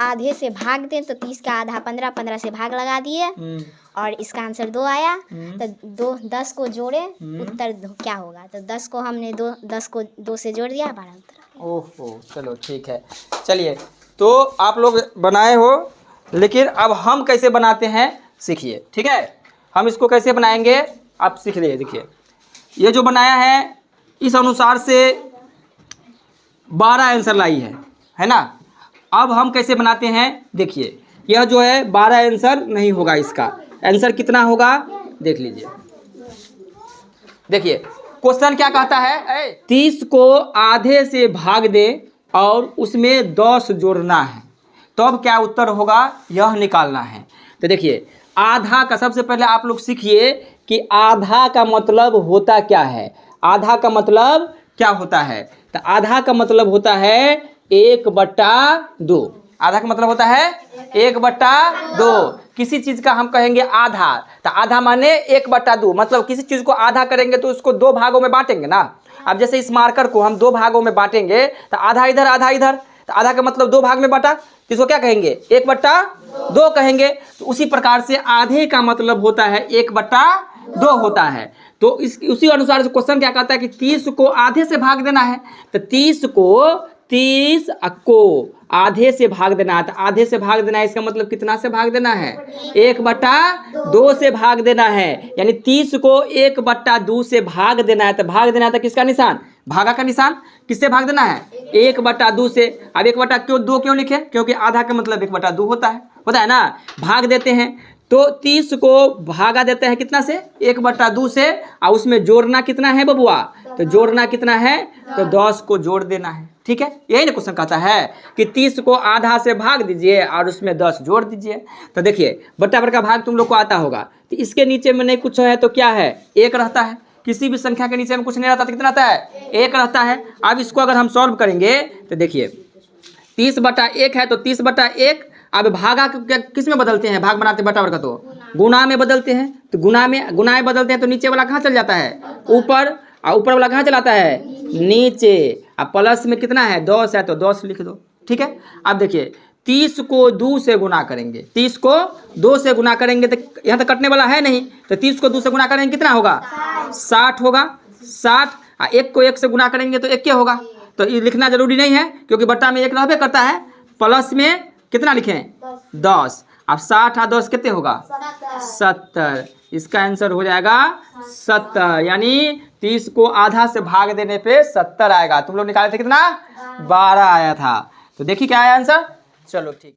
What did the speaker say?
आधे से भाग दें तो 30 का आधा 15, 15 से भाग लगा दिए और इसका आंसर 2 आया। तो 10 को जोड़े उत्तर क्या होगा? तो 10 को हमने 10 को 2 से जोड़ दिया, 12 उत्तर। ओहो, चलो ठीक है। चलिए, तो आप लोग बनाए हो, लेकिन अब हम कैसे बनाते हैं सीखिए, ठीक है। हम इसको कैसे बनाएंगे आप सीख लिए। देखिए, ये जो बनाया है इस अनुसार से 12 आंसर लाई है ना। अब हम कैसे बनाते हैं देखिए, यह जो है 12 आंसर नहीं होगा, इसका आंसर कितना होगा देख लीजिए। देखिए क्वेश्चन क्या कहता है, 30 को आधे से भाग दे और उसमें 10 जोड़ना है, तो अब क्या उत्तर होगा यह निकालना है। तो देखिए, आधा का सबसे पहले आप लोग सीखिए कि आधा का मतलब होता क्या है। आधा का मतलब क्या होता है? तो आधा का मतलब होता है 1/2। आधा का मतलब होता है 1/2। किसी चीज़ का हम कहेंगे आधा, तो आधा माने 1/2। मतलब किसी चीज़ को आधा करेंगे तो उसको 2 भागों में बांटेंगे ना। अब जैसे इस मार्कर को हम 2 भागों में बांटेंगे, तो आधा इधर आधा इधर, तो आधा का मतलब 2 भाग में बांटा, तो इसको क्या कहेंगे 1/2 कहेंगे। तो उसी प्रकार से आधे का मतलब होता है 1/2 होता है। तो उसी अनुसार से क्वेश्चन क्या कहता है कि 30 को आधे से भाग देना है। तो 30 को आधे से भाग देना है। तो आधे से भाग देना है, इसका मतलब कितना से भाग देना है? 1/2 से भाग देना है। यानी 30 को 1/2 से भाग देना है। तो भाग देना है तो किसका निशान? भागा का निशान। किससे भाग देना है? 1/2 से। अब 1/2 क्यों लिखे? क्योंकि आधा का मतलब 1/2 होता है ना। भाग देते हैं तो 30 को भागा देते हैं कितना से? 1/2 से। और उसमें जोड़ना कितना है बबुआ? तो जोड़ना कितना है? तो 10 को जोड़ देना है, ठीक है। यही ना क्वेश्चन कहता है कि 30 को आधा से भाग दीजिए और उसमें 10 जोड़ दीजिए। तो देखिए, बट्टा का भाग तुम लोग को आता होगा, तो इसके नीचे में नहीं कुछ है तो क्या है? 1 रहता है। किसी भी संख्या के नीचे में कुछ नहीं रहता तो कितना रहता है? 1 रहता है। अब इसको अगर हम सॉल्व करेंगे तो देखिए, 30/1 है तो 30/1। अब भागा किस में बदलते हैं? भाग बनाते बटा का तो गुना में बदलते हैं। तो गुना में बदलते हैं तो नीचे वाला कहाँ चल जाता है? ऊपर। और ऊपर वाला कहाँ चलाता है? नीचे। अब प्लस में कितना है? 10 है तो 10 लिख दो, ठीक है। अब देखिए, 30 को 2 से गुना करेंगे। 30 को 2 से गुना करेंगे तो यहाँ तो कटने वाला है नहीं, तो 30 को 2 से गुना करेंगे कितना होगा? 60 होगा। 60। 1 को 1 से गुना करेंगे तो 1 क्या होगा? तो ये लिखना जरूरी नहीं है क्योंकि बट्टा में 1 रहबे करता है। प्लस में कितना लिखें? 10। अब 60 और 10 कितने होगा? 70। इसका आंसर हो जाएगा 70। यानी 30 को आधा से भाग देने पे 70 आएगा। तुम लोग निकाले थे कितना? 12 आया था। तो देखिए क्या आया आंसर। चलो ठीक।